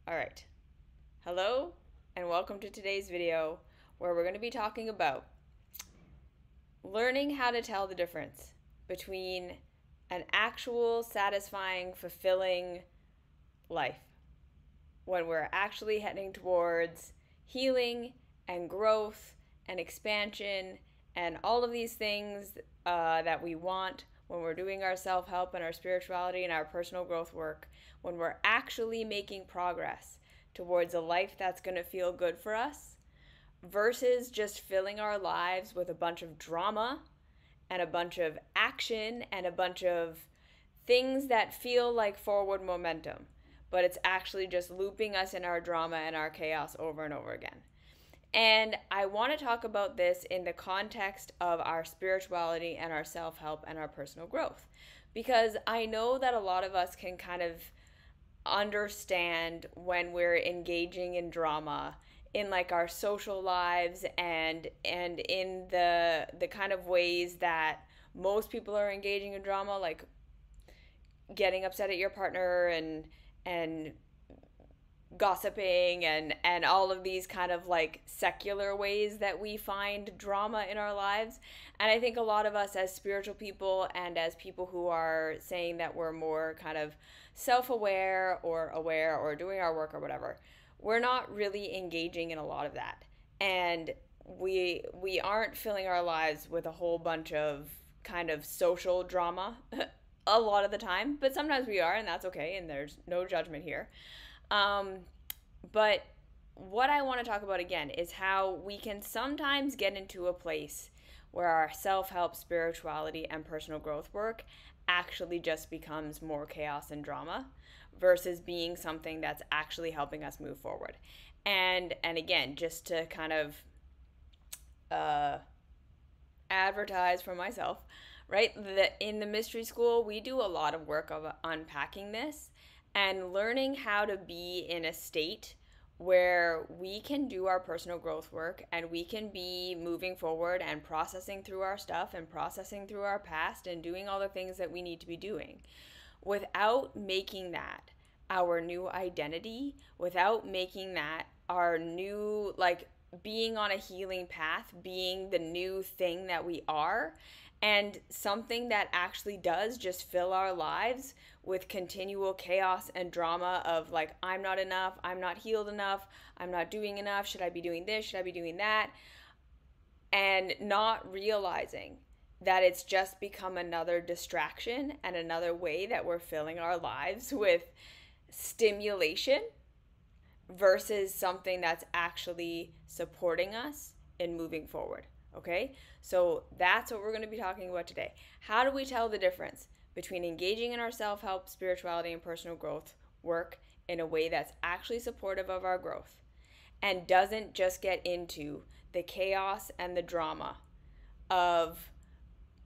All right. Hello and welcome to today's video where we're going to be talking about learning how to tell the difference between an actual satisfying, fulfilling life when we're actually heading towards healing and growth and expansion and all of these things that we want when we're doing our self-help and our spirituality and our personal growth work, when we're actually making progress towards a life that's going to feel good for us versus just filling our lives with a bunch of drama and a bunch of action and a bunch of things that feel like forward momentum, but it's actually just looping us in our drama and our chaos over and over again. And I want to talk about this in the context of our spirituality and our self-help and our personal growth, because I know that a lot of us can kind of understand when we're engaging in drama in like our social lives and in the kind of ways that most people are engaging in drama, like getting upset at your partner and gossiping and all of these kind of like secular ways that we find drama in our lives. And I think a lot of us as spiritual people and as people who are saying that we're more kind of self-aware or aware or doing our work or whatever, we're not really engaging in a lot of that. And we aren't filling our lives with a whole bunch of kind of social drama a lot of the time, but sometimes we are, and that's okay, and there's no judgment here. But what I want to talk about again is how we can sometimes get into a place where our self-help, spirituality, and personal growth work actually just becomes more chaos and drama versus being something that's actually helping us move forward. And again, just to kind of advertise for myself, right? In the mystery school, we do a lot of work of unpacking this and learning how to be in a state where we can do our personal growth work and we can be moving forward and processing through our stuff and processing through our past and doing all the things that we need to be doing without making that our new identity, without making that our new, like, being on a healing path, being the new thing that we are, and something that actually does just fill our lives with continual chaos and drama of like, I'm not enough, I'm not healed enough, I'm not doing enough, should I be doing this, should I be doing that, and not realizing that it's just become another distraction and another way that we're filling our lives with stimulation versus something that's actually supporting us in moving forward. Okay, so that's what we're going to be talking about today. How do we tell the difference between engaging in our self-help, spirituality, and personal growth work in a way that's actually supportive of our growth and doesn't just get into the chaos and the drama of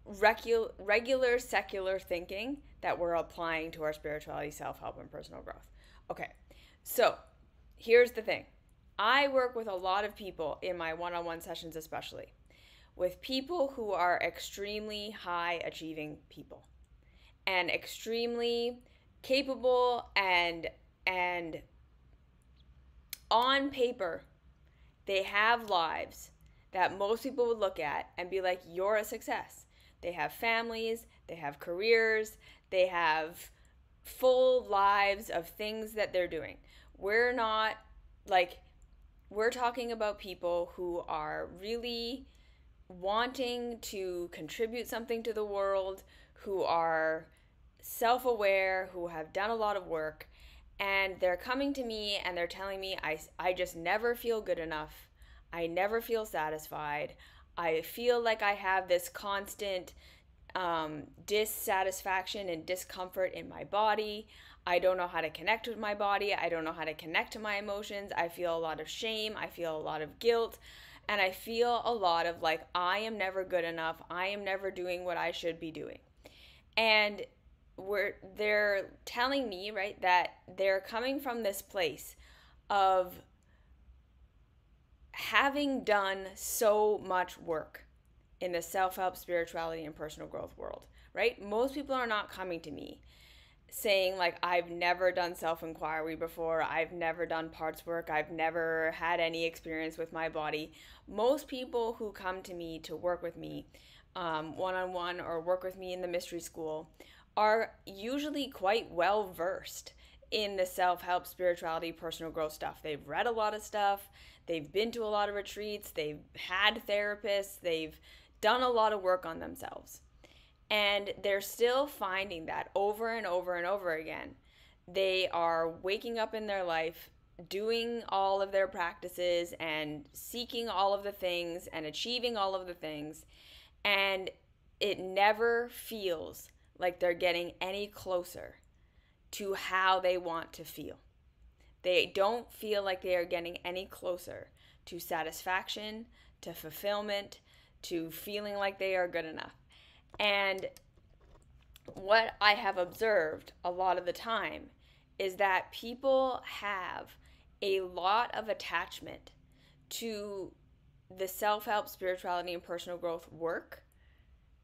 regular secular thinking that we're applying to our spirituality, self-help, and personal growth? Okay, so here's the thing. I work with a lot of people in my one-on-one sessions, especially with people who are extremely high achieving people and extremely capable and on paper they have lives that most people would look at and be like, you're a success. They have families, they have careers, they have full lives of things that they're doing. We're not like, we're talking about people who are really wanting to contribute something to the world, who are self-aware, who have done a lot of work, and they're coming to me and they're telling me, I just never feel good enough. I never feel satisfied. I feel like I have this constant dissatisfaction and discomfort in my body. I don't know how to connect with my body. I don't know how to connect to my emotions. I feel a lot of shame. I feel a lot of guilt. And I feel a lot of like, I am never good enough. I am never doing what I should be doing. And they're telling me, right, that they're coming from this place of having done so much work in the self-help, spirituality, and personal growth world, right? Most people are not coming to me saying like, I've never done self-inquiry before, I've never done parts work, I've never had any experience with my body. Most people who come to me to work with me one-on-one or work with me in the mystery school are usually quite well versed in the self-help, spirituality, personal growth stuff. They've read a lot of stuff, they've been to a lot of retreats, they've had therapists, they've done a lot of work on themselves. And they're still finding that over and over and over again. They are waking up in their life, doing all of their practices and seeking all of the things and achieving all of the things. And it never feels like they're getting any closer to how they want to feel. They don't feel like they are getting any closer to satisfaction, to fulfillment, to feeling like they are good enough. And what I have observed a lot of the time is that people have a lot of attachment to the self-help, spirituality, and personal growth work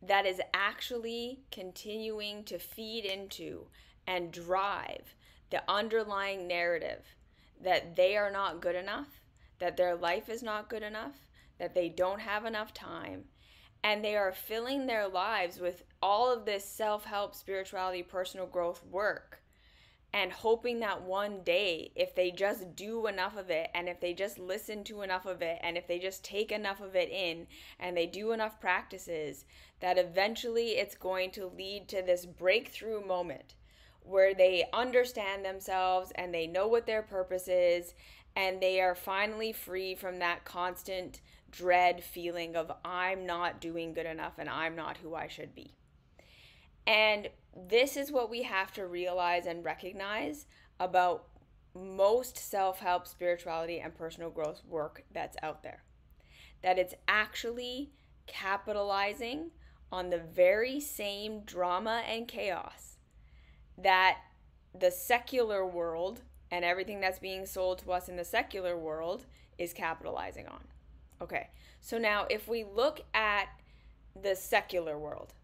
that is actually continuing to feed into and drive the underlying narrative that they are not good enough, that their life is not good enough, that they don't have enough time, and they are filling their lives with all of this self-help, spirituality, personal growth work, and hoping that one day, if they just do enough of it, and if they just listen to enough of it, and if they just take enough of it in, and they do enough practices, that eventually it's going to lead to this breakthrough moment where they understand themselves and they know what their purpose is, and they are finally free from that constant dread feeling of, I'm not doing good enough and I'm not who I should be. And this is what we have to realize and recognize about most self-help, spirituality, and personal growth work that's out there. That it's actually capitalizing on the very same drama and chaos that the secular world and everything that's being sold to us in the secular world is capitalizing on. Okay, so now if we look at the secular world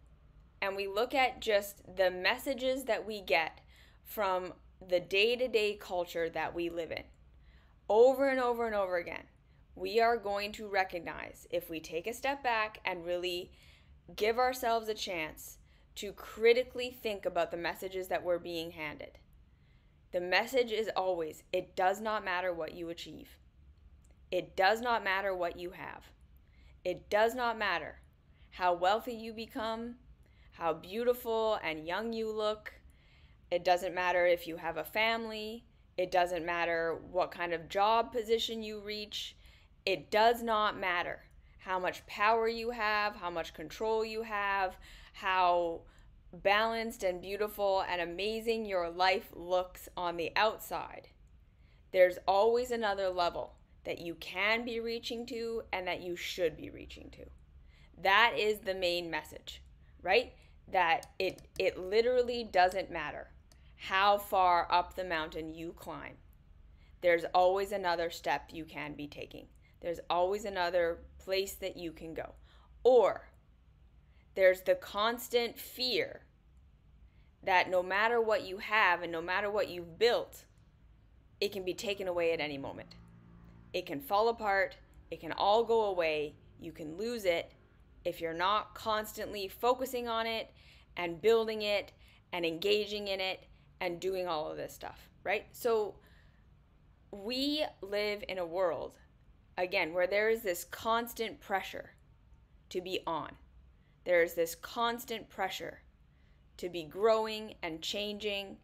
and we look at just the messages that we get from the day-to-day culture that we live in, over and over and over again, we are going to recognize, if we take a step back and really give ourselves a chance to critically think about the messages that we're being handed. The message is always, it does not matter what you achieve. It does not matter what you have. It does not matter how wealthy you become, how beautiful and young you look. It doesn't matter if you have a family. It doesn't matter what kind of job position you reach. It does not matter how much power you have, how much control you have, how balanced and beautiful and amazing your life looks on the outside. There's always another level that you can be reaching to and that you should be reaching to. That is the main message, right? That it literally doesn't matter how far up the mountain you climb. There's always another step you can be taking. There's always another place that you can go. Or there's the constant fear that no matter what you have and no matter what you've built, it can be taken away at any moment. It can fall apart. It can all go away. You can lose it if you're not constantly focusing on it and building it and engaging in it and doing all of this stuff, right? So we live in a world, again, where there is this constant pressure to be on. There is this constant pressure to be growing and changing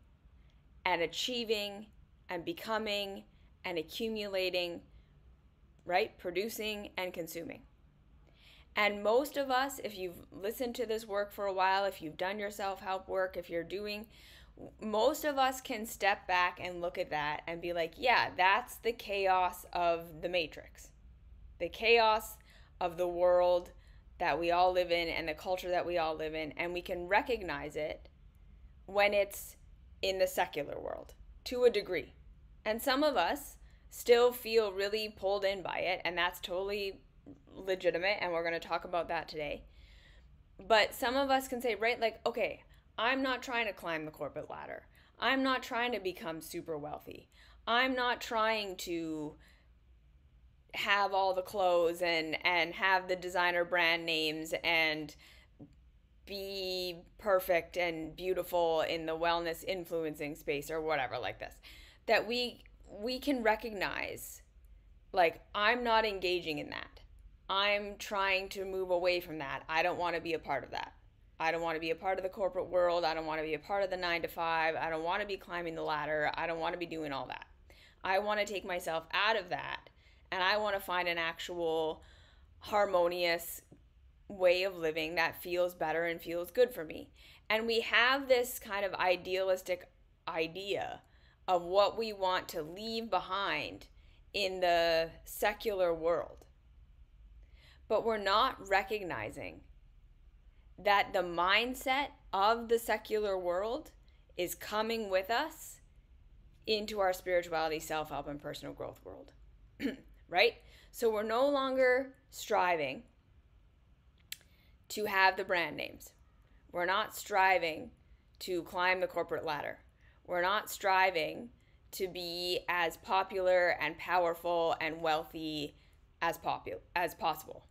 and achieving and becoming and accumulating, right? Producing and consuming. And most of us, if you've listened to this work for a while, if you've done your self-help work, if you're doing, most of us can step back and look at that and be like, yeah, that's the chaos of the matrix. The chaos of the world that we all live in and the culture that we all live in. And we can recognize it when it's in the secular world to a degree. And some of us still feel really pulled in by it, and that's totally legitimate, and we're going to talk about that today. But some of us can say, right, like, okay, I'm not trying to climb the corporate ladder. I'm not trying to become super wealthy. I'm not trying to have all the clothes and have the designer brand names and be perfect and beautiful in the wellness influencing space or whatever like this. That we can recognize, like, I'm not engaging in that. I'm trying to move away from that. I don't want to be a part of that. I don't want to be a part of the corporate world. I don't want to be a part of the 9 to 5. I don't want to be climbing the ladder. I don't want to be doing all that. I want to take myself out of that, and I want to find an actual harmonious way of living that feels better and feels good for me. And we have this kind of idealistic idea of what we want to leave behind in the secular world. But we're not recognizing that the mindset of the secular world is coming with us into our spirituality, self-help, and personal growth world. Right? So we're no longer striving to have the brand names. We're not striving to climb the corporate ladder. We're not striving to be as popular and powerful and wealthy as possible.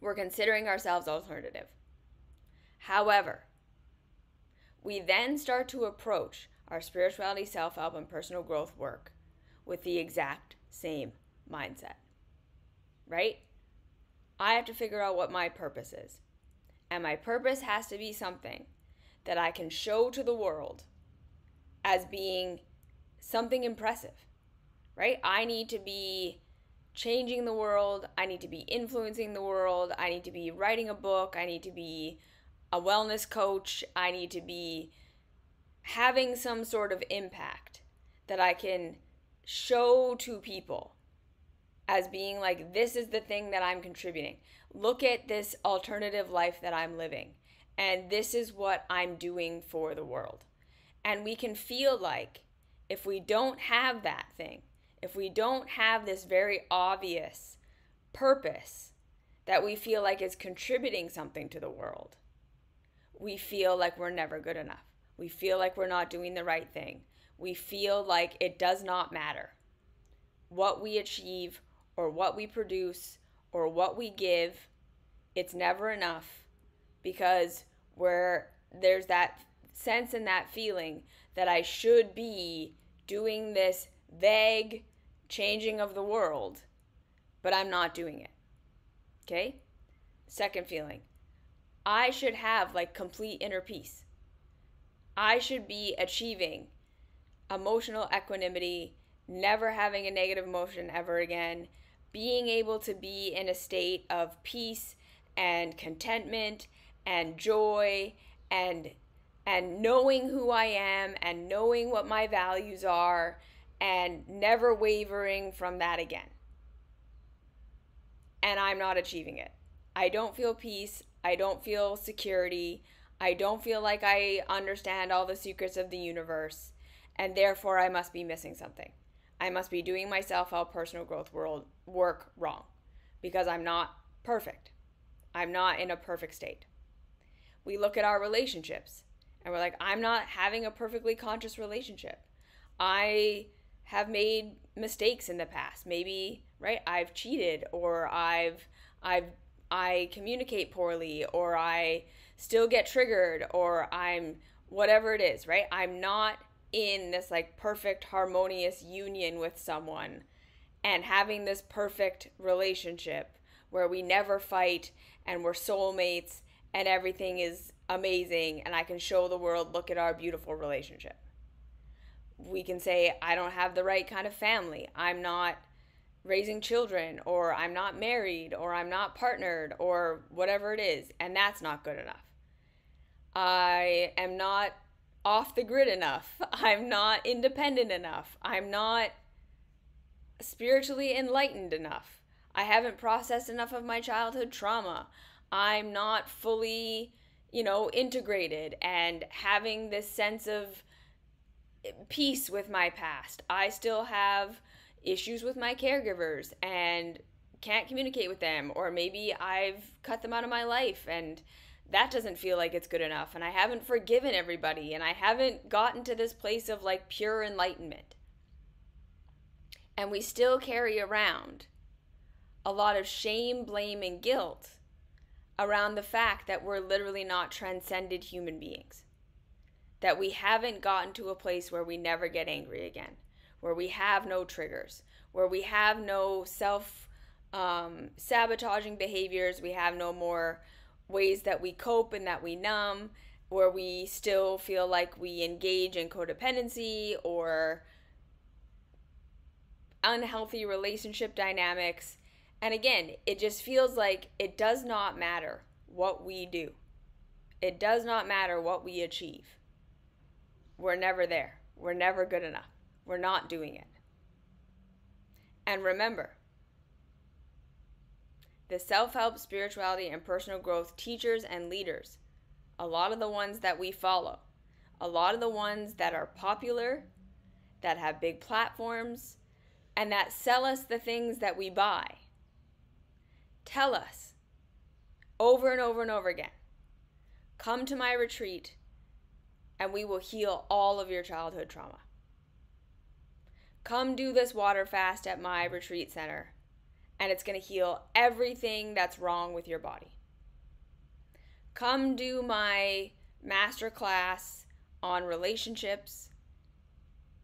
We're considering ourselves alternative. However, we then start to approach our spirituality, self-help, and personal growth work with the exact same mindset, right? I have to figure out what my purpose is. And my purpose has to be something that I can show to the world as being something impressive, right? I need to be changing the world. I need to be influencing the world. I need to be writing a book. I need to be a wellness coach. I need to be having some sort of impact that I can show to people as being like, this is the thing that I'm contributing. Look at this alternative life that I'm living. And this is what I'm doing for the world. And we can feel like if we don't have that thing, if we don't have this very obvious purpose that we feel like is contributing something to the world, we feel like we're never good enough. We feel like we're not doing the right thing. We feel like it does not matter what we achieve or what we produce or what we give. It's never enough because there's that sense and that feeling that I should be doing this vague changing of the world, but I'm not doing it. Okay? Second feeling, I should have like complete inner peace. I should be achieving emotional equanimity, never having a negative emotion ever again, being able to be in a state of peace and contentment and joy and knowing who I am and knowing what my values are and never wavering from that again. And I'm not achieving it. I don't feel peace. I don't feel security. I don't feel like I understand all the secrets of the universe. And therefore, I must be missing something. I must be doing my self-help personal growth work wrong because I'm not perfect. I'm not in a perfect state. We look at our relationships and we're like, I'm not having a perfectly conscious relationship. I have made mistakes in the past. Maybe, right? I've cheated or I communicate poorly or I still get triggered or I'm whatever it is, right? I'm not in this like perfect harmonious union with someone and having this perfect relationship where we never fight and we're soulmates and everything is amazing and I can show the world, look at our beautiful relationship. We can say, I don't have the right kind of family. I'm not raising children or I'm not married or I'm not partnered or whatever it is. And that's not good enough. I am not off the grid enough. I'm not independent enough. I'm not spiritually enlightened enough. I haven't processed enough of my childhood trauma. I'm not fully, integrated and having this sense of peace with my past. I still have issues with my caregivers and can't communicate with them, or maybe I've cut them out of my life and that doesn't feel like it's good enough, and I haven't forgiven everybody, and I haven't gotten to this place of like pure enlightenment. And we still carry around a lot of shame, blame, and guilt around the fact that we're literally not transcended human beings. That we haven't gotten to a place where we never get angry again, where we have no triggers, where we have no sabotaging behaviors, we have no more ways that we cope and that we numb, where we still feel like we engage in codependency or unhealthy relationship dynamics. And again, it just feels like it does not matter what we do. It does not matter what we achieve. We're never there. We're never good enough. We're not doing it. And remember, the self-help, spirituality, and personal growth teachers and leaders, a lot of the ones that we follow, a lot of the ones that are popular, that have big platforms, and that sell us the things that we buy, tell us over and over and over again, come to my retreat and we will heal all of your childhood trauma. Come do this water fast at my retreat center and it's going to heal everything that's wrong with your body. Come do my master class on relationships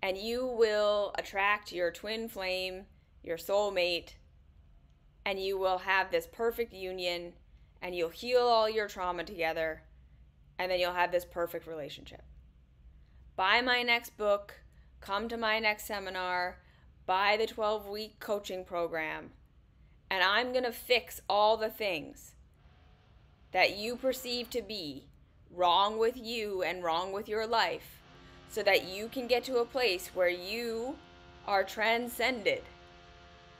and you will attract your twin flame, your soulmate, and you will have this perfect union and you'll heal all your trauma together and then you'll have this perfect relationship. Buy my next book, come to my next seminar, buy the 12-week coaching program, and I'm going to fix all the things that you perceive to be wrong with you and wrong with your life so that you can get to a place where you are transcended.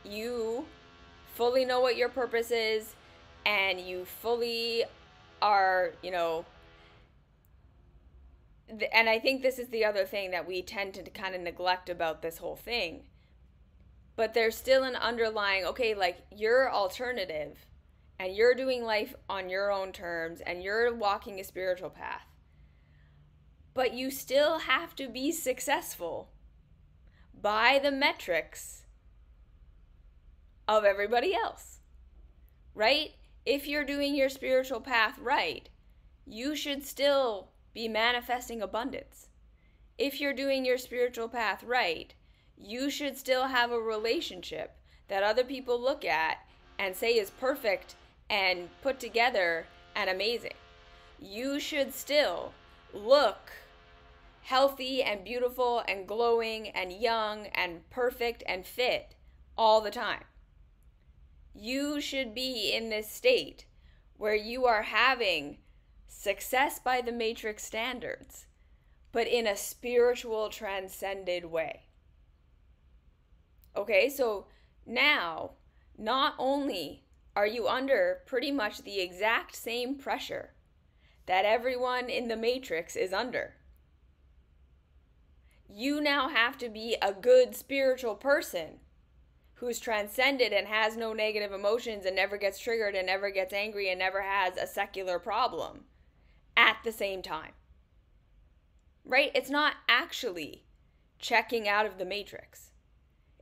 You fully know what your purpose is and you fully are, and I think this is the other thing that we tend to kind of neglect about this whole thing. But there's still an underlying, okay, like you're alternative and you're doing life on your own terms and you're walking a spiritual path. But you still have to be successful by the metrics of everybody else, right? If you're doing your spiritual path right, you should still be manifesting abundance. If you're doing your spiritual path right, you should still have a relationship that other people look at and say is perfect and put together and amazing. You should still look healthy and beautiful and glowing and young and perfect and fit all the time. You should be in this state where you are having success by the matrix standards, but in a spiritual, transcended way. Okay, so now, not only are you under pretty much the exact same pressure that everyone in the matrix is under, you now have to be a good spiritual person who's transcended and has no negative emotions and never gets triggered and never gets angry and never has a secular problem at the same time. Right? It's not actually checking out of the matrix.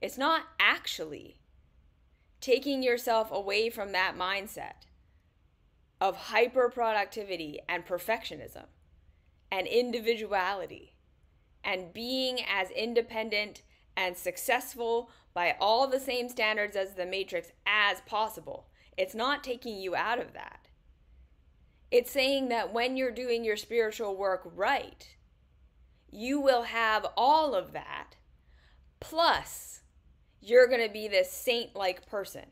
It's not actually taking yourself away from that mindset of hyper productivity and perfectionism and individuality and being as independent and successful by all the same standards as the matrix as possible. It's not taking you out of that. It's saying that when you're doing your spiritual work right, you will have all of that, plus you're going to be this saint-like person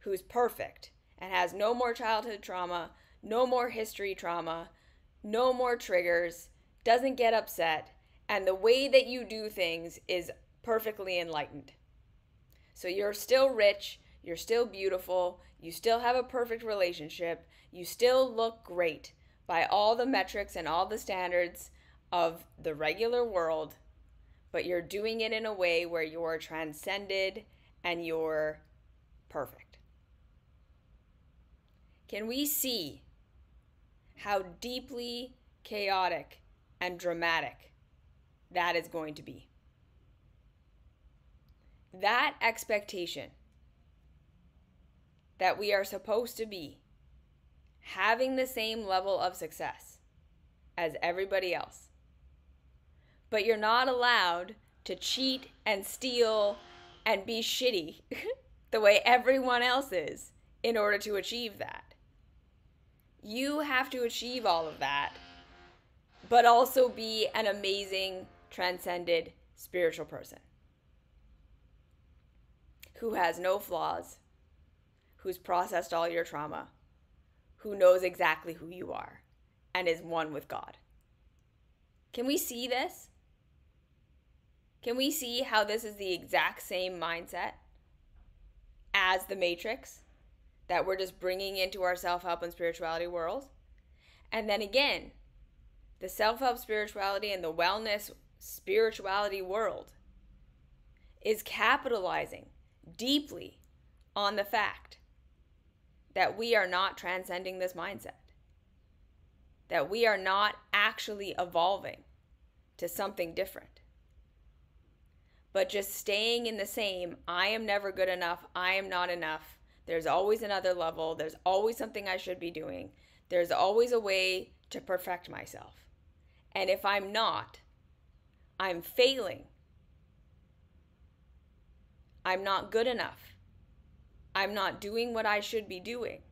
who's perfect and has no more childhood trauma, no more history trauma, no more triggers, doesn't get upset, and the way that you do things is perfectly enlightened. So you're still rich, you're still beautiful, you still have a perfect relationship, you still look great by all the metrics and all the standards of the regular world, but you're doing it in a way where you're transcended and you're perfect. Can we see how deeply chaotic and dramatic that is going to be. That expectation that we are supposed to be having the same level of success as everybody else, but you're not allowed to cheat and steal and be shitty the way everyone else is in order to achieve that. You have to achieve all of that, but also be an amazing, transcended, spiritual person who has no flaws, who's processed all your trauma, who knows exactly who you are, and is one with God. Can we see this? Can we see how this is the exact same mindset as the Matrix that we're just bringing into our self-help and spirituality world? And then again, the self-help spirituality and the wellness spirituality world is capitalizing deeply on the fact that we are not transcending this mindset, that we are not actually evolving to something different, but just staying in the same, I am never good enough, I am not enough, there's always another level, there's always something I should be doing, there's always a way to perfect myself. And if I'm not, I'm failing. I'm not good enough. I'm not doing what I should be doing.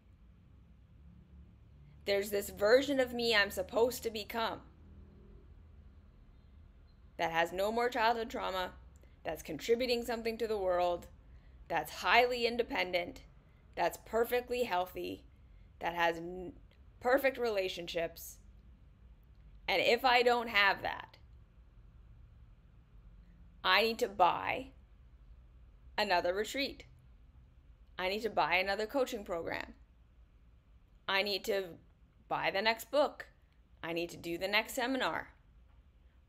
There's this version of me I'm supposed to become that has no more childhood trauma, that's contributing something to the world, that's highly independent, that's perfectly healthy, that has perfect relationships. And if I don't have that, I need to buy another retreat. I need to buy another coaching program. I need to buy the next book. I need to do the next seminar.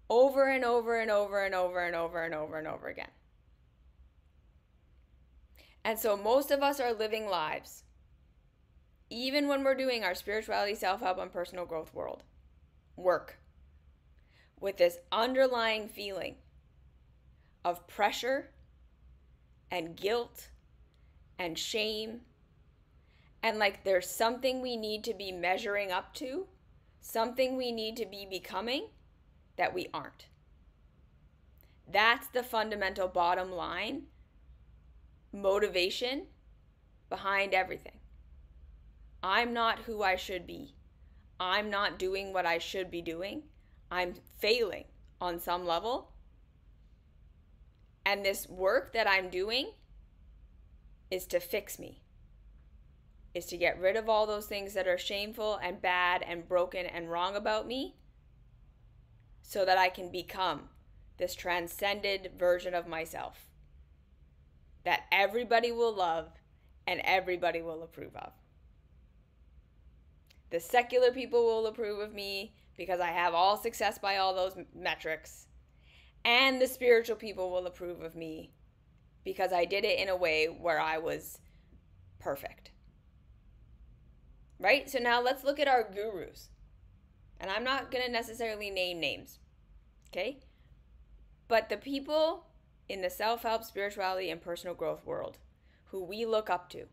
Over and over and over and over and over and over and over again. And so most of us are living lives, even when we're doing our spirituality, self-help, and personal growth work, with this underlying feeling of pressure and guilt and shame, and like there's something we need to be measuring up to, something we need to be becoming that we aren't. That's the fundamental bottom line motivation behind everything. I'm not who I should be. I'm not doing what I should be doing. I'm failing on some level. And this work that I'm doing is to fix me, is to get rid of all those things that are shameful and bad and broken and wrong about me, so that I can become this transcended version of myself that everybody will love and everybody will approve of. The secular people will approve of me because I have all success by all those metrics. And the spiritual people will approve of me because I did it in a way where I was perfect. Right? So now let's look at our gurus. And I'm not going to necessarily name names. Okay? But the people in the self-help, spirituality, and personal growth world who we look up to,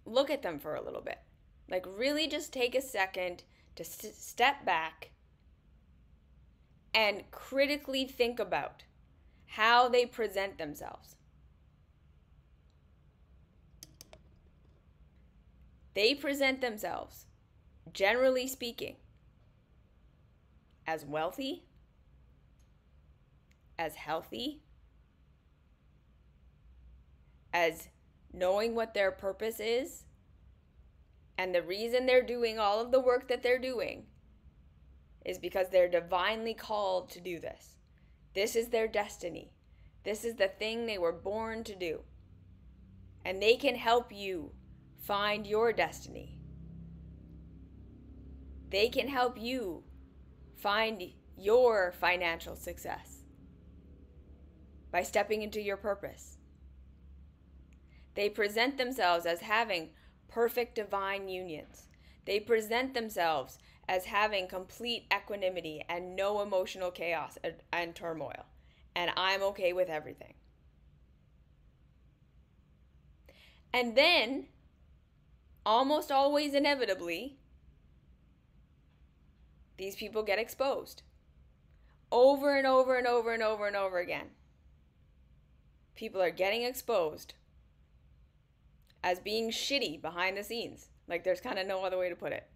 look at them for a little bit. Like really just take a second to step back and critically think about how they present themselves. They present themselves, generally speaking, as wealthy, as healthy, as knowing what their purpose is, and the reason they're doing all of the work that they're doing is because they're divinely called to do this. This is their destiny. This is the thing they were born to do. And they can help you find your destiny. They can help you find your financial success by stepping into your purpose. They present themselves as having perfect divine unions. They present themselves as having complete equanimity and no emotional chaos and turmoil. And I'm okay with everything. And then, almost always inevitably, these people get exposed. Over and over and over and over and over again. People are getting exposed as being shitty behind the scenes. Like, there's kind of no other way to put it.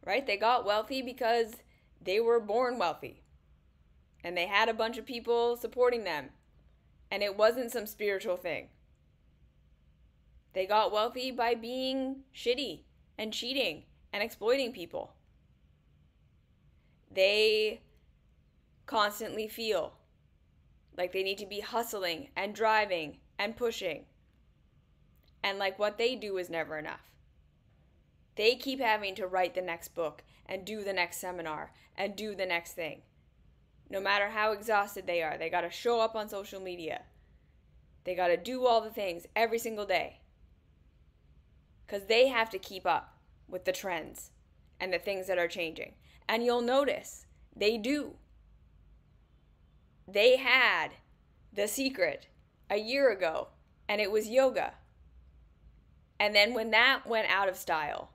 Right? They got wealthy because they were born wealthy. And they had a bunch of people supporting them. And it wasn't some spiritual thing. They got wealthy by being shitty and cheating and exploiting people. They constantly feel like they need to be hustling and driving and pushing. And like what they do is never enough. They keep having to write the next book and do the next seminar and do the next thing. No matter how exhausted they are, they got to show up on social media. They got to do all the things every single day. Because they have to keep up with the trends and the things that are changing. And you'll notice they do. They had The Secret a year ago, and it was yoga. And then when that went out of style,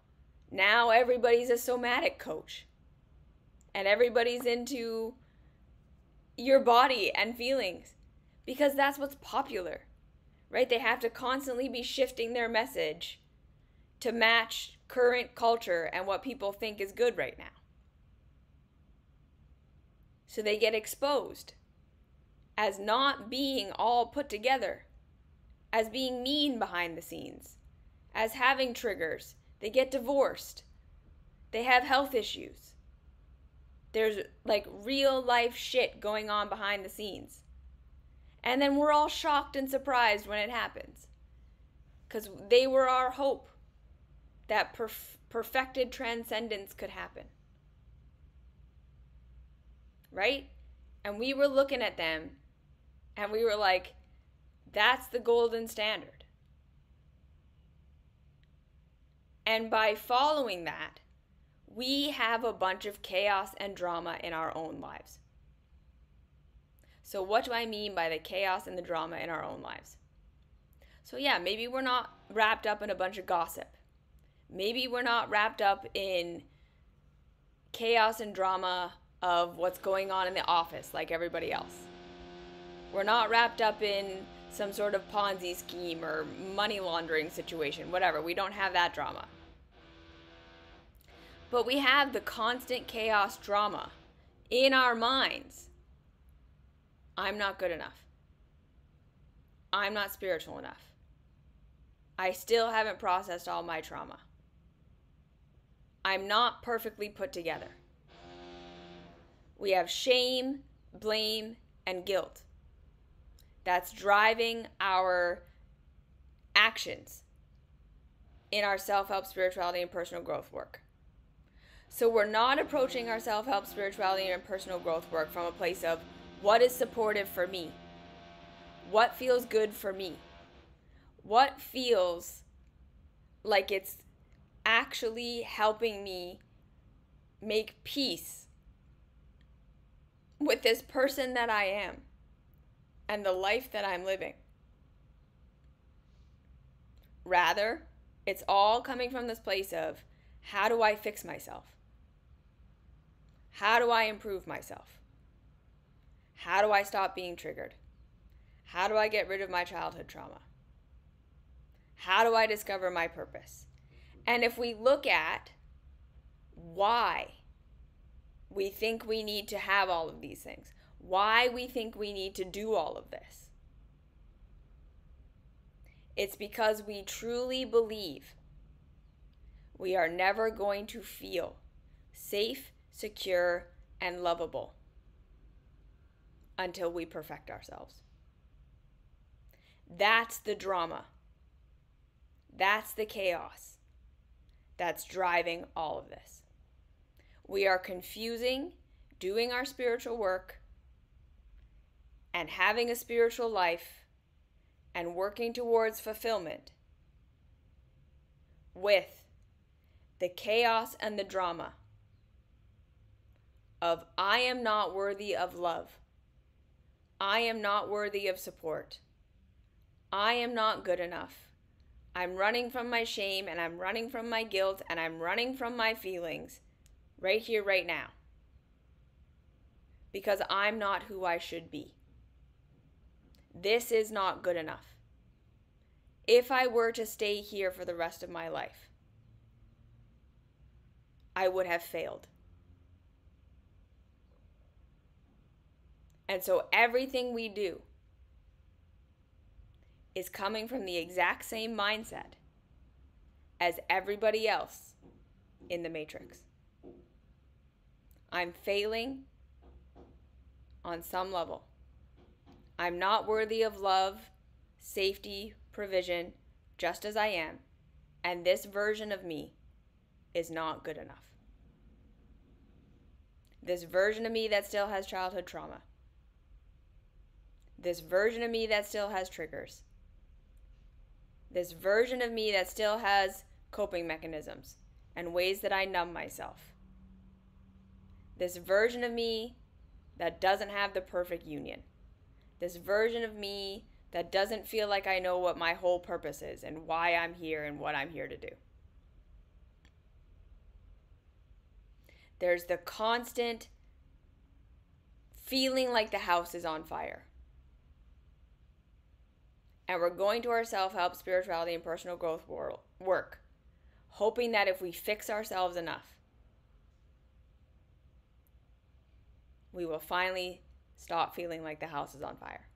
now everybody's a somatic coach. And everybody's into your body and feelings. Because that's what's popular, right? They have to constantly be shifting their message to match current culture and what people think is good right now. So they get exposed as not being all put together, as being mean behind the scenes, as having triggers. They get divorced. They have health issues. There's like real life shit going on behind the scenes. And then we're all shocked and surprised when it happens. Because they were our hope that perfected transcendence could happen. Right? And we were looking at them and we were like, that's the golden standard. And by following that, we have a bunch of chaos and drama in our own lives. So what do I mean by the chaos and the drama in our own lives? So yeah, maybe we're not wrapped up in a bunch of gossip. Maybe we're not wrapped up in chaos and drama of what's going on in the office like everybody else. We're not wrapped up in some sort of Ponzi scheme or money laundering situation, whatever. We don't have that drama. But we have the constant chaos drama in our minds. I'm not good enough. I'm not spiritual enough. I still haven't processed all my trauma. I'm not perfectly put together. We have shame, blame, and guilt. That's driving our actions in our self-help, spirituality, and personal growth work. So we're not approaching our self-help, spirituality, and personal growth work from a place of what is supportive for me? What feels good for me? What feels like it's actually helping me make peace with this person that I am and the life that I'm living? Rather, it's all coming from this place of, how do I fix myself? How do I improve myself? How do I stop being triggered? How do I get rid of my childhood trauma? How do I discover my purpose? And if we look at why we think we need to have all of these things, why we think we need to do all of this, it's because we truly believe we are never going to feel safe, secure, and lovable until we perfect ourselves. That's the drama. That's the chaos that's driving all of this. We are confusing doing our spiritual work and having a spiritual life and working towards fulfillment with the chaos and the drama of I am not worthy of love. I am not worthy of support. I am not good enough. I'm running from my shame and I'm running from my guilt and I'm running from my feelings right here, right now. Because I'm not who I should be. This is not good enough. If I were to stay here for the rest of my life, I would have failed. And so everything we do is coming from the exact same mindset as everybody else in the matrix. I'm failing on some level. I'm not worthy of love, safety, provision, just as I am. And this version of me is not good enough. This version of me that still has childhood trauma. This version of me that still has triggers. This version of me that still has coping mechanisms and ways that I numb myself. This version of me that doesn't have the perfect union. This version of me that doesn't feel like I know what my whole purpose is and why I'm here and what I'm here to do. There's the constant feeling like the house is on fire. And we're going to our self-help, spirituality, and personal growth work, hoping that if we fix ourselves enough, we will finally stop feeling like the house is on fire.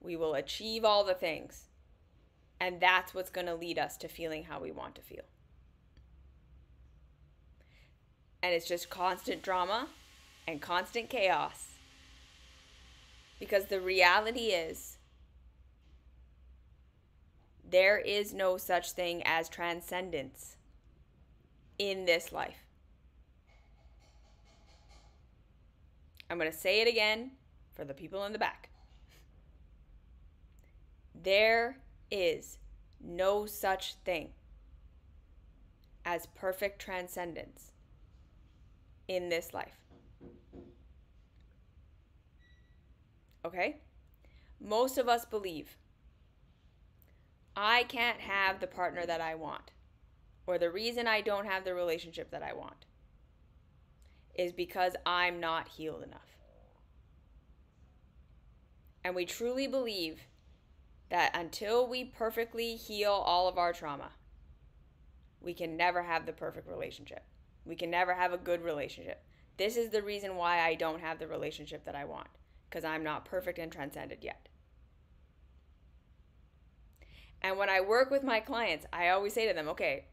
We will achieve all the things. And that's what's going to lead us to feeling how we want to feel. And it's just constant drama and constant chaos. Because the reality is, there is no such thing as transcendence in this life. I'm going to say it again for the people in the back. There is no such thing as perfect transcendence in this life. Okay? Most of us believe I can't have the partner that I want, or the reason I don't have the relationship that I want is because I'm not healed enough. And we truly believe that until we perfectly heal all of our trauma, we can never have the perfect relationship. We can never have a good relationship. This is the reason why I don't have the relationship that I want, because I'm not perfect and transcended yet. And when I work with my clients, I always say to them, okay,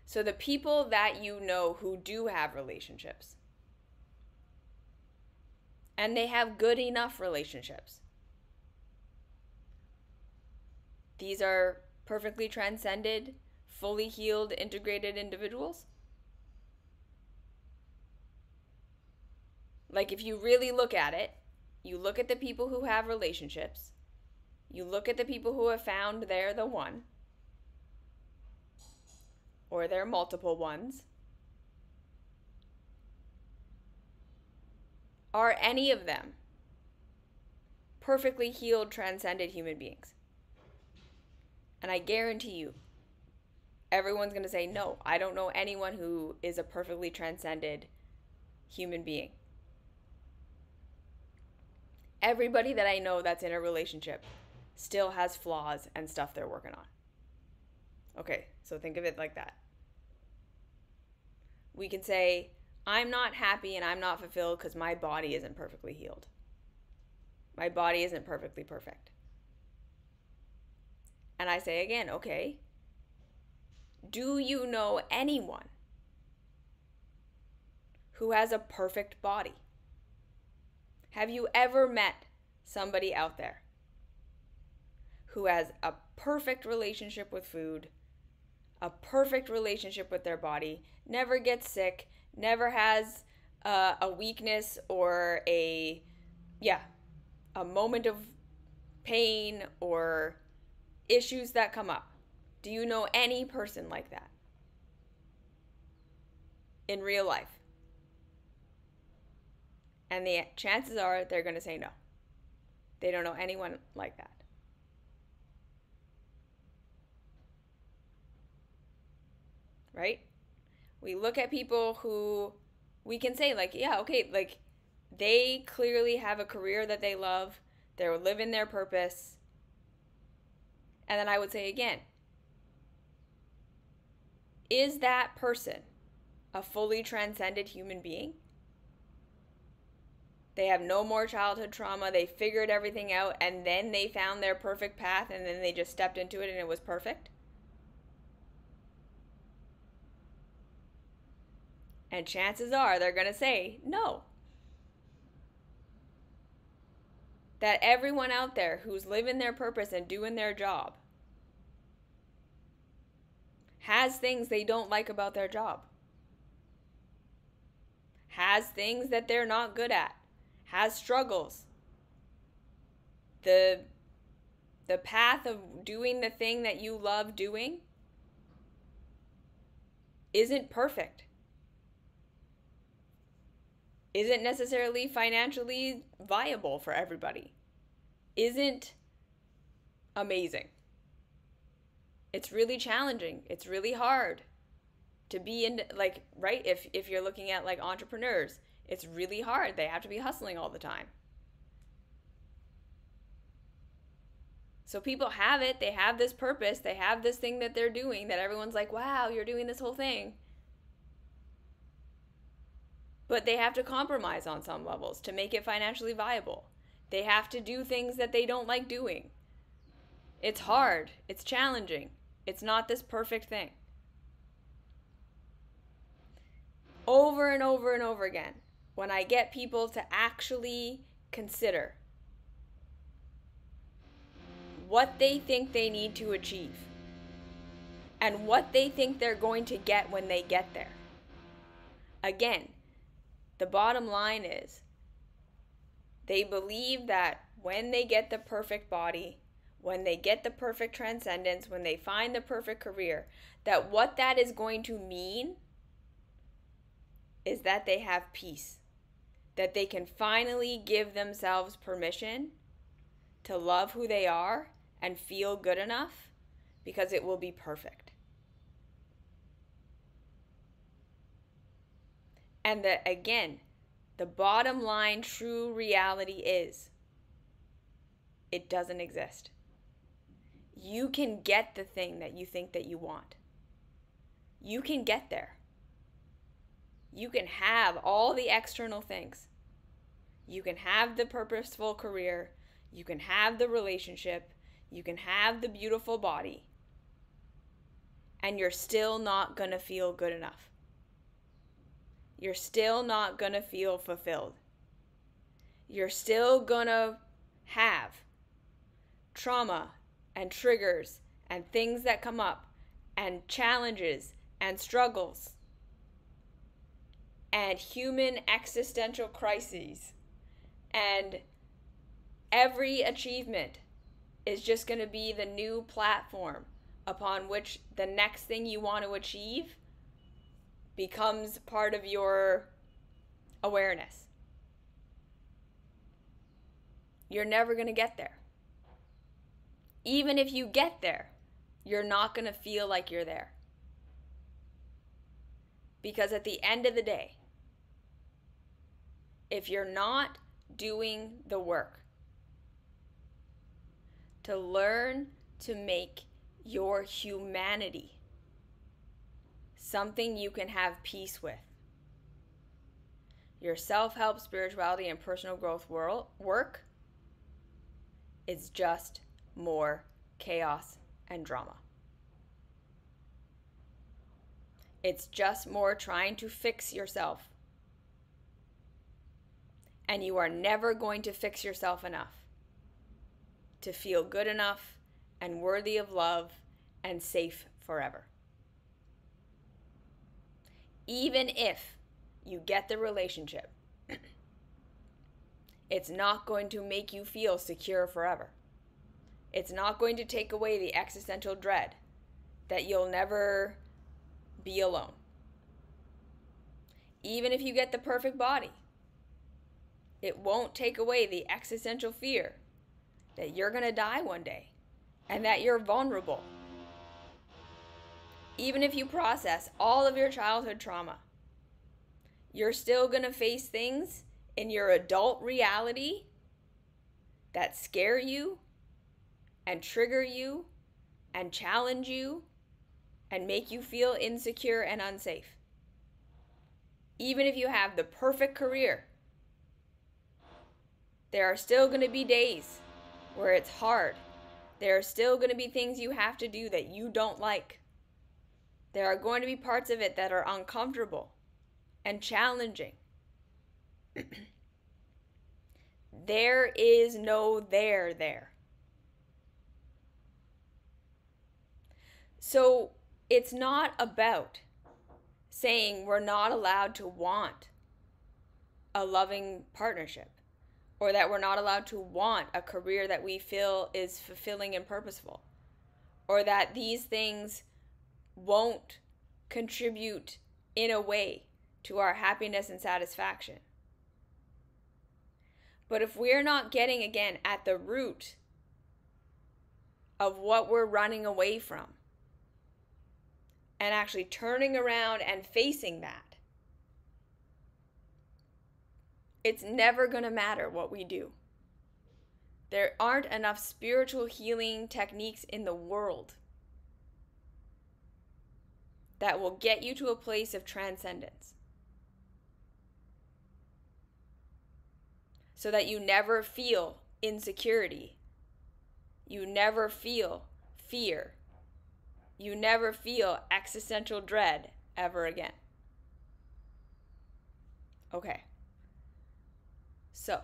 so the people that you know who do have relationships, and they have good enough relationships, these are perfectly transcended, fully healed, integrated individuals. Like if you really look at it, you look at the people who have relationships, you look at the people who have found they're the one, or they're multiple ones. Are any of them perfectly healed, transcended human beings? And I guarantee you, everyone's going to say, no, I don't know anyone who is a perfectly transcended human being. Everybody that I know that's in a relationship still has flaws and stuff they're working on. Okay, so think of it like that. We can say, I'm not happy and I'm not fulfilled because my body isn't perfectly healed. My body isn't perfectly perfect. And I say again, okay, do you know anyone who has a perfect body? Have you ever met somebody out there who has a perfect relationship with food, a perfect relationship with their body, never gets sick, never has a weakness or a moment of pain or issues that come up? Do you know any person like that? in real life. And the chances are they're going to say no. They don't know anyone like that. Right? We look at people who we can say, like, yeah, okay, like, they clearly have a career that they love. They're living their purpose. And then I would say again, is that person a fully transcended human being? They have no more childhood trauma. They figured everything out, and then they found their perfect path, and then they just stepped into it and it was perfect? And chances are they're going to say no. That everyone out there who's living their purpose and doing their job has things they don't like about their job, has things that they're not good at, has struggles. The path of doing the thing that you love doing isn't perfect. Isn't necessarily financially viable for everybody. Isn't amazing. It's really challenging. It's really hard to be in, like, right? If you're looking at like entrepreneurs, it's really hard. They have to be hustling all the time. So people have it. They have this purpose. They have this thing that they're doing that everyone's like, wow, you're doing this whole thing. But they have to compromise on some levels to make it financially viable. They have to do things that they don't like doing. It's hard. It's challenging. It's not this perfect thing. Over and over and over again, when I get people to actually consider what they think they need to achieve and what they think they're going to get when they get there. Again, the bottom line is they believe that when they get the perfect body, when they get the perfect transcendence, when they find the perfect career, that what that is going to mean is that they have peace, that they can finally give themselves permission to love who they are and feel good enough because it will be perfect. And that, again, the bottom line true reality is it doesn't exist. You can get the thing that you think that you want. You can get there. You can have all the external things. You can have the purposeful career. You can have the relationship. You can have the beautiful body. And you're still not going to feel good enough. You're still not going to feel fulfilled. You're still going to have trauma and triggers and things that come up and challenges and struggles and human existential crises. And every achievement is just going to be the new platform upon which the next thing you want to achieve becomes part of your awareness. You're never going to get there. Even if you get there, you're not going to feel like you're there. Because at the end of the day, if you're not doing the work to learn to make your humanity something you can have peace with, your self-help, spirituality, and personal growth work is just more chaos and drama. It's just more trying to fix yourself. And you are never going to fix yourself enough to feel good enough and worthy of love and safe forever. Even if you get the relationship, it's not going to make you feel secure forever. It's not going to take away the existential dread that you'll never be alone. even if you get the perfect body, it won't take away the existential fear that you're going to die one day and that you're vulnerable. Even if you process all of your childhood trauma, you're still going to face things in your adult reality that scare you and trigger you and challenge you and make you feel insecure and unsafe. Even if you have the perfect career, there are still going to be days where it's hard. There are still going to be things you have to do that you don't like. There are going to be parts of it that are uncomfortable and challenging. There is no there. So it's not about saying we're not allowed to want a loving partnership, or that we're not allowed to want a career that we feel is fulfilling and purposeful, or that these things won't contribute in a way to our happiness and satisfaction. But if we're not getting, again, at the root of what we're running away from and actually turning around and facing that, it's never going to matter what we do. There aren't enough spiritual healing techniques in the world that will get you to a place of transcendence, so that you never feel insecurity, you never feel fear, you never feel existential dread ever again. Okay. So,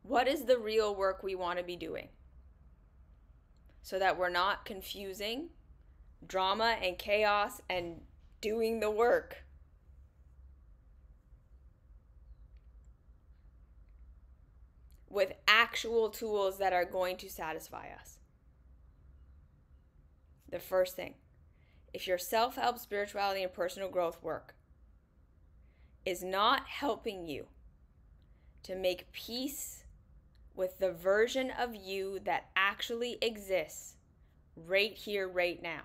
what is the real work we want to be doing so that we're not confusing drama and chaos and doing the work? With actual tools that are going to satisfy us. The first thing, if your self-help, spirituality, and personal growth work is not helping you to make peace with the version of you that actually exists right here, right now,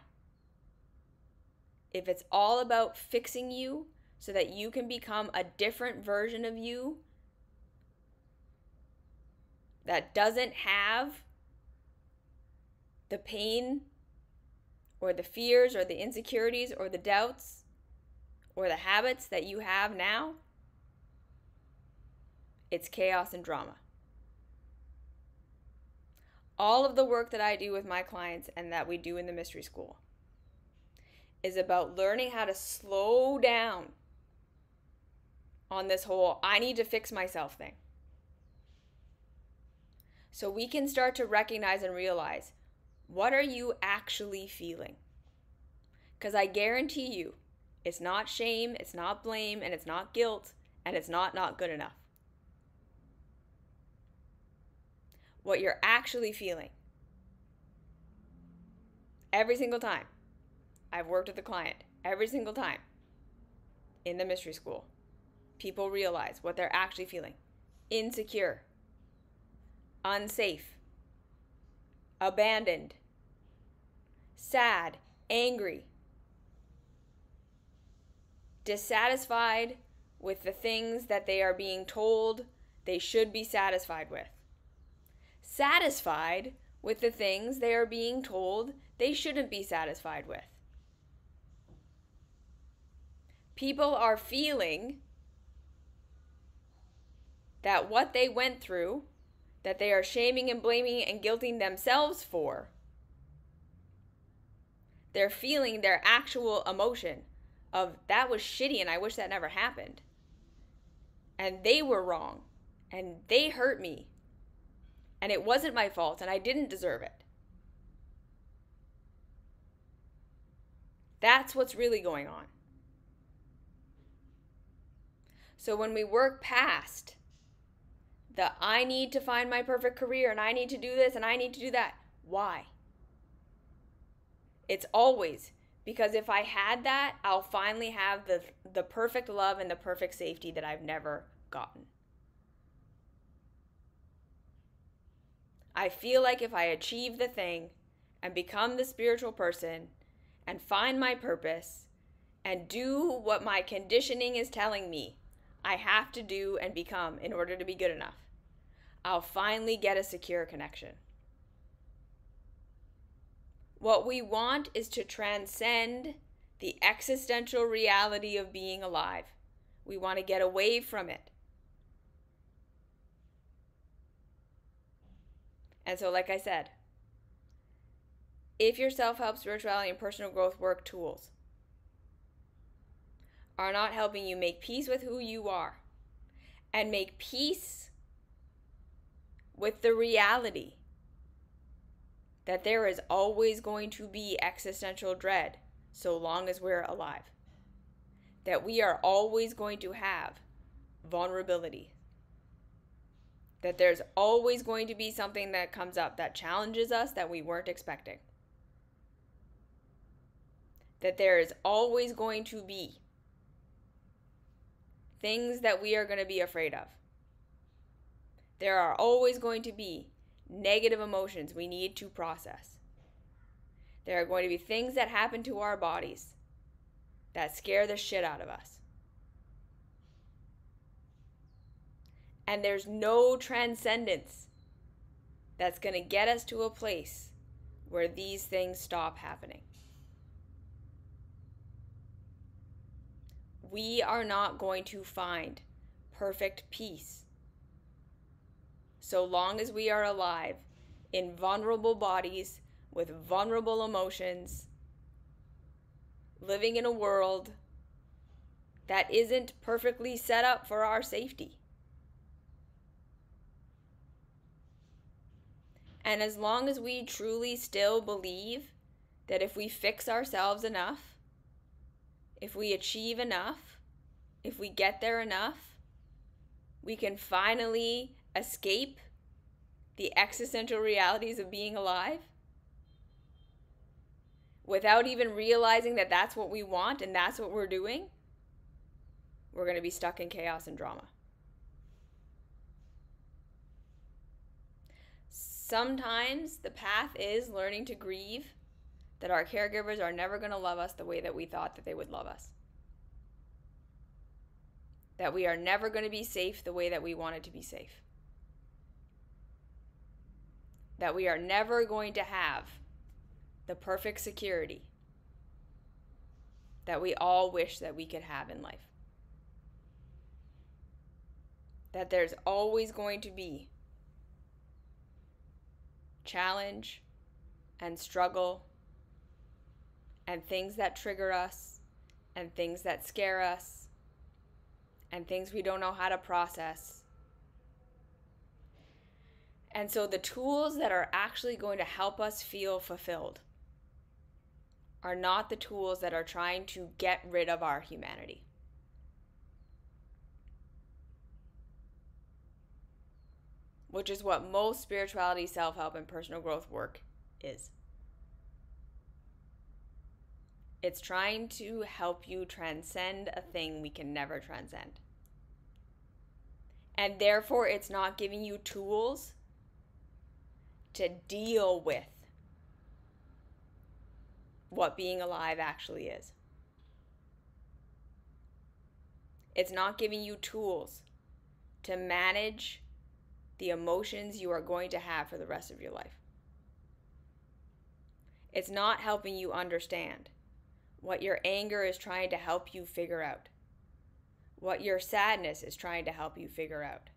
if it's all about fixing you so that you can become a different version of you that doesn't have the pain or the fears or the insecurities or the doubts or the habits that you have now, it's chaos and drama. All of the work that I do with my clients and that we do in the mystery school is about learning how to slow down on this whole I need to fix myself thing. So we can start to recognize and realize, what are you actually feeling? Because I guarantee you, it's not shame, it's not blame, and it's not guilt, and it's not good enough. What you're actually feeling, every single time I've worked with a client, every single time in the mystery school, people realize what they're actually feeling. Insecure, unsafe, abandoned, sad, angry, dissatisfied with the things that they are being told they should be satisfied with, satisfied with the things they are being told they shouldn't be satisfied with. People are feeling that what they went through, that they are shaming and blaming and guilting themselves for, they're feeling their actual emotion of that was shitty and I wish that never happened. And they were wrong. And they hurt me. And it wasn't my fault and I didn't deserve it. That's what's really going on. So when we work past the I need to find my perfect career and I need to do this and I need to do that, why? It's always Because if I had that, I'll finally have the perfect love and the perfect safety that I've never gotten. I feel like if I achieve the thing and become the spiritual person and find my purpose and do what my conditioning is telling me I have to do and become in order to be good enough, I'll finally get a secure connection. What we want is to transcend the existential reality of being alive. We want to get away from it. And so, like I said, if your self-help, spirituality, and personal growth work tools are not helping you make peace with who you are and make peace with the reality that there is always going to be existential dread so long as we're alive, that we are always going to have vulnerability, that there's always going to be something that comes up that challenges us that we weren't expecting, that there is always going to be things that we are going to be afraid of. There are always going to be negative emotions we need to process. There are going to be things that happen to our bodies that scare the shit out of us. And there's no transcendence that's going to get us to a place where these things stop happening. We are not going to find perfect peace so long as we are alive in vulnerable bodies with vulnerable emotions, living in a world that isn't perfectly set up for our safety. And as long as we truly still believe that if we fix ourselves enough, if we achieve enough, if we get there enough, we can finally escape the existential realities of being alive without even realizing that that's what we want and that's what we're doing, we're going to be stuck in chaos and drama. Sometimes the path is learning to grieve that our caregivers are never going to love us the way that we thought that they would love us. That we are never going to be safe the way that we wanted to be safe. That we are never going to have the perfect security that we all wish that we could have in life. That there's always going to be challenge and struggle and things that trigger us and things that scare us and things we don't know how to process. And so the tools that are actually going to help us feel fulfilled are not the tools that are trying to get rid of our humanity. Which is what most spirituality, self-help, and personal growth work is. It's trying to help you transcend a thing we can never transcend. And therefore, it's not giving you tools to deal with what being alive actually is. It's not giving you tools to manage the emotions you are going to have for the rest of your life. It's not helping you understand what your anger is trying to help you figure out, what your sadness is trying to help you figure out.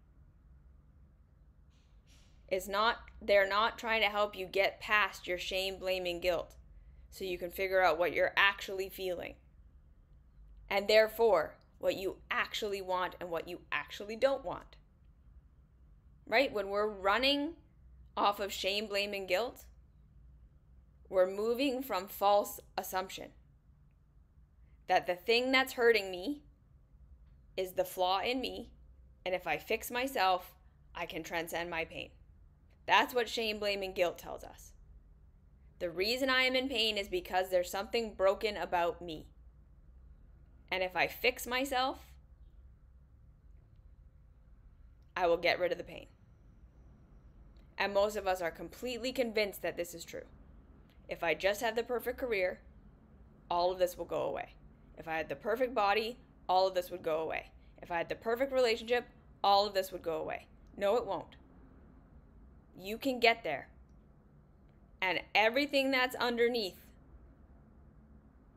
They're not trying to help you get past your shame, blame, and guilt so you can figure out what you're actually feeling. And therefore, what you actually want and what you actually don't want. Right? When we're running off of shame, blame, and guilt, we're moving from false assumption that the thing that's hurting me is the flaw in me, and if I fix myself, I can transcend my pain. That's what shame, blame, and guilt tells us. The reason I am in pain is because there's something broken about me. And if I fix myself, I will get rid of the pain. And most of us are completely convinced that this is true. If I just have the perfect career, all of this will go away. If I had the perfect body, all of this would go away. If I had the perfect relationship, all of this would go away. No, it won't. You can get there. And everything that's underneath,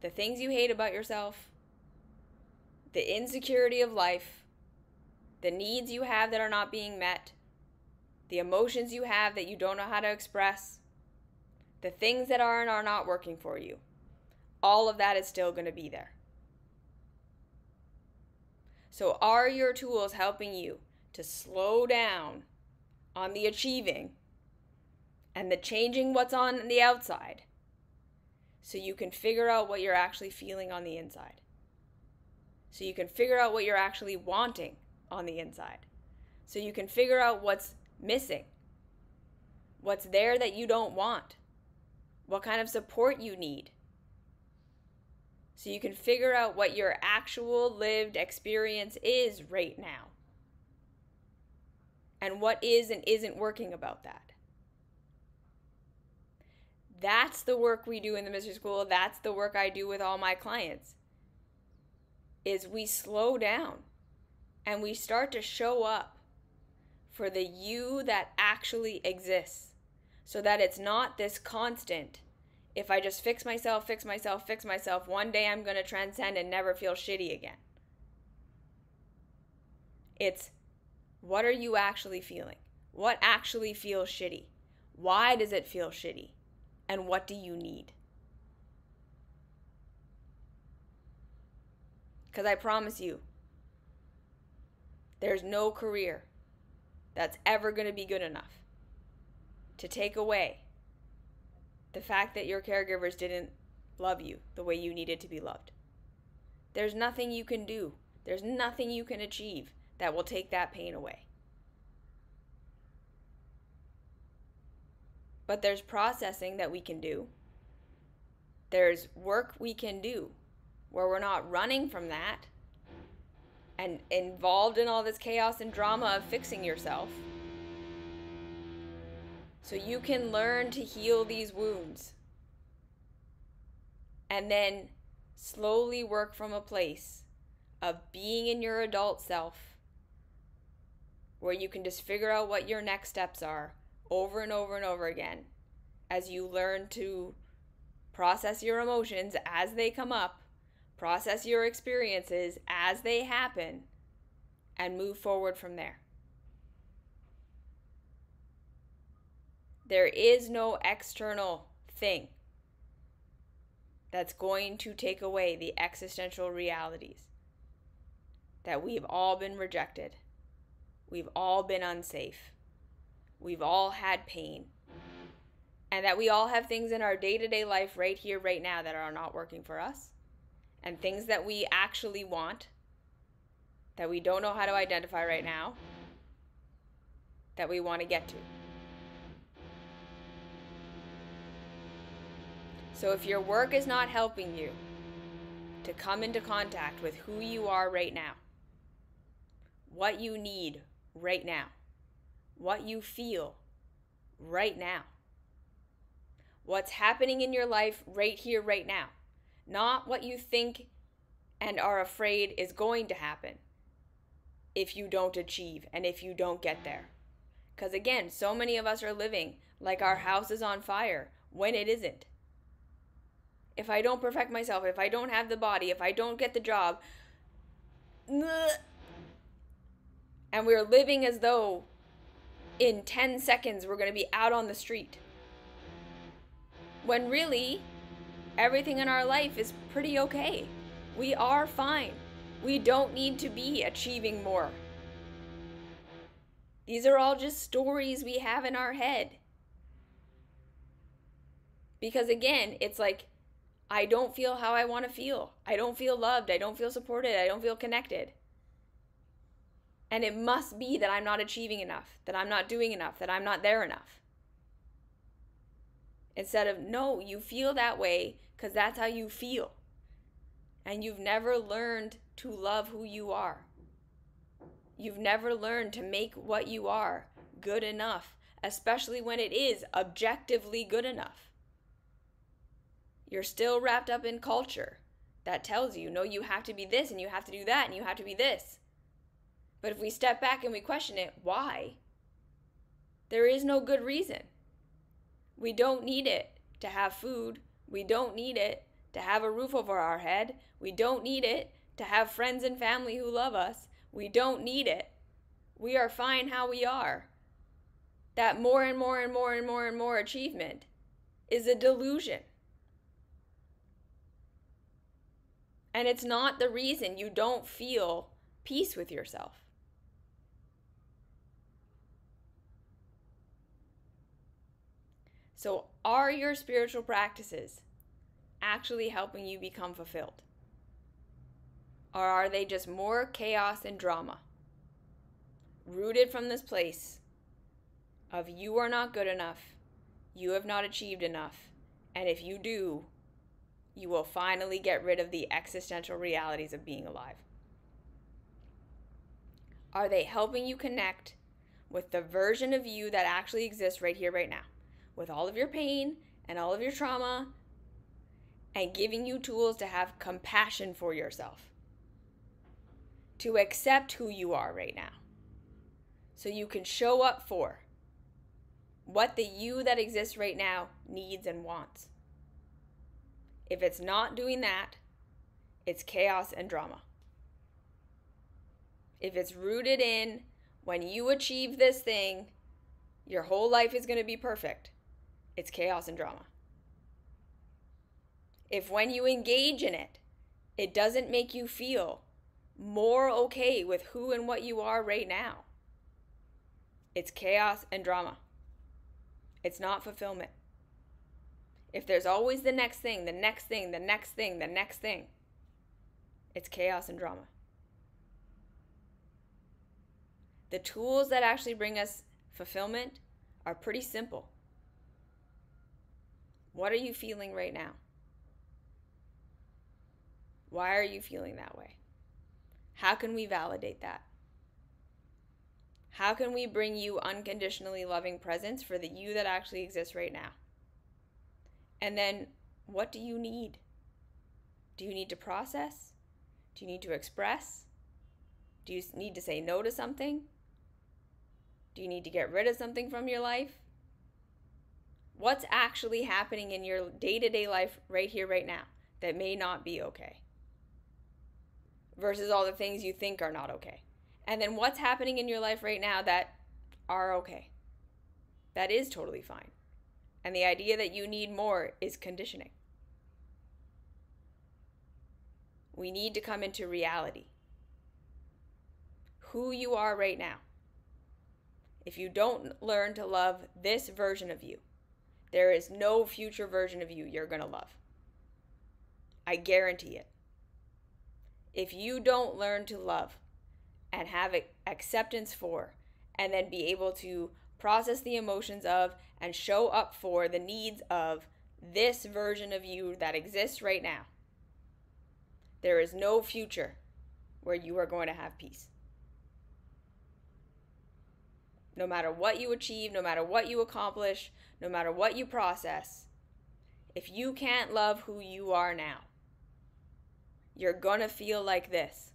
the things you hate about yourself, the insecurity of life, the needs you have that are not being met, the emotions you have that you don't know how to express, the things that are and are not working for you, all of that is still going to be there. So are your tools helping you to slow down on the achieving and the changing what's on the outside so you can figure out what you're actually feeling on the inside? So you can figure out what you're actually wanting on the inside. So you can figure out what's missing, what's there that you don't want, what kind of support you need. So you can figure out what your actual lived experience is right now. And what is and isn't working about that. That's the work we do in the Mystery School. That's the work I do with all my clients. Is we slow down and we start to show up for the you that actually exists, so that it's not this constant, if I just fix myself, one day I'm going to transcend and never feel shitty again. It's, what are you actually feeling? What actually feels shitty? Why does it feel shitty? And what do you need? Because I promise you, there's no career that's ever going to be good enough to take away the fact that your caregivers didn't love you the way you needed to be loved. There's nothing you can do. There's nothing you can achieve that will take that pain away. But there's processing that we can do. There's work we can do where we're not running from that and involved in all this chaos and drama of fixing yourself. So you can learn to heal these wounds and then slowly work from a place of being in your adult self where you can just figure out what your next steps are over and over and over again as you learn to process your emotions as they come up, process your experiences as they happen, and move forward from there. There is no external thing that's going to take away the existential realities that we've all been rejected. We've all been unsafe. We've all had pain. And that we all have things in our day-to-day life right here, right now that are not working for us. And things that we actually want that we don't know how to identify right now that we want to get to. So if your work is not helping you to come into contact with who you are right now, what you need right now, what you feel right now, what's happening in your life right here, right now, not what you think and are afraid is going to happen if you don't achieve and if you don't get there. Because again, so many of us are living like our house is on fire when it isn't. If I don't perfect myself, if I don't have the body, if I don't get the job, and we're living as though in 10 seconds we're going to be out on the street. When really, everything in our life is pretty okay. We are fine. We don't need to be achieving more. These are all just stories we have in our head. Because again, it's like, I don't feel how I want to feel. I don't feel loved. I don't feel supported. I don't feel connected. And it must be that I'm not achieving enough, that I'm not doing enough, that I'm not there enough. Instead of, no, you feel that way because that's how you feel. And you've never learned to love who you are. You've never learned to make what you are good enough, especially when it is objectively good enough. You're still wrapped up in culture that tells you, no, you have to be this and you have to do that and you have to be this. But if we step back and we question it, why? There is no good reason. We don't need it to have food. We don't need it to have a roof over our head. We don't need it to have friends and family who love us. We don't need it. We are fine how we are. That more and more and more and more and more achievement is a delusion. And it's not the reason you don't feel peace with yourself. So, are your spiritual practices actually helping you become fulfilled? Or are they just more chaos and drama? Rooted from this place of you are not good enough, you have not achieved enough, and if you do, you will finally get rid of the existential realities of being alive. Are they helping you connect with the version of you that actually exists right here, right now, with all of your pain and all of your trauma, and giving you tools to have compassion for yourself, to accept who you are right now, so you can show up for what the you that exists right now needs and wants? If it's not doing that, it's chaos and drama. If it's rooted in, when you achieve this thing, your whole life is going to be perfect, it's chaos and drama. If when you engage in it, it doesn't make you feel more okay with who and what you are right now, it's chaos and drama. It's not fulfillment. If there's always the next thing, the next thing, the next thing, the next thing, it's chaos and drama. The tools that actually bring us fulfillment are pretty simple. What are you feeling right now? Why are you feeling that way? How can we validate that? How can we bring you unconditionally loving presence for the you that actually exists right now? And then, what do you need? Do you need to process? Do you need to express? Do you need to say no to something? Do you need to get rid of something from your life? What's actually happening in your day-to-day life right here, right now, that may not be okay? Versus all the things you think are not okay. And then what's happening in your life right now that are okay? That is totally fine. And the idea that you need more is conditioning. We need to come into reality. Who you are right now. If you don't learn to love this version of you, there is no future version of you you're going to love. I guarantee it. If you don't learn to love and have acceptance for, and then be able to process the emotions of and show up for the needs of this version of you that exists right now, there is no future where you are going to have peace. No matter what you achieve, no matter what you accomplish, no matter what you process, if you can't love who you are now, you're going to feel like this,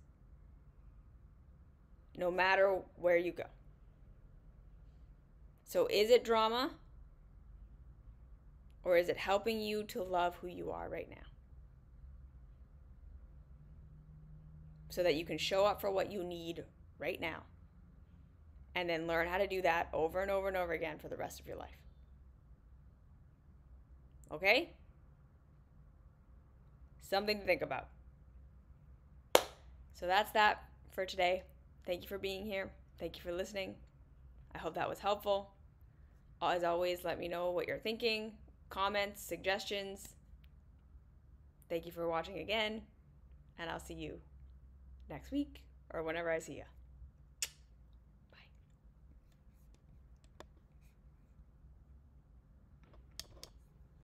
no matter where you go. So is it drama? Or is it helping you to love who you are right now? So that you can show up for what you need right now. And then learn how to do that over and over and over again for the rest of your life. Okay? Something to think about. So that's that for today. Thank you for being here. Thank you for listening. I hope that was helpful. As always, let me know what you're thinking, comments, suggestions. Thank you for watching again, and I'll see you next week or whenever I see you.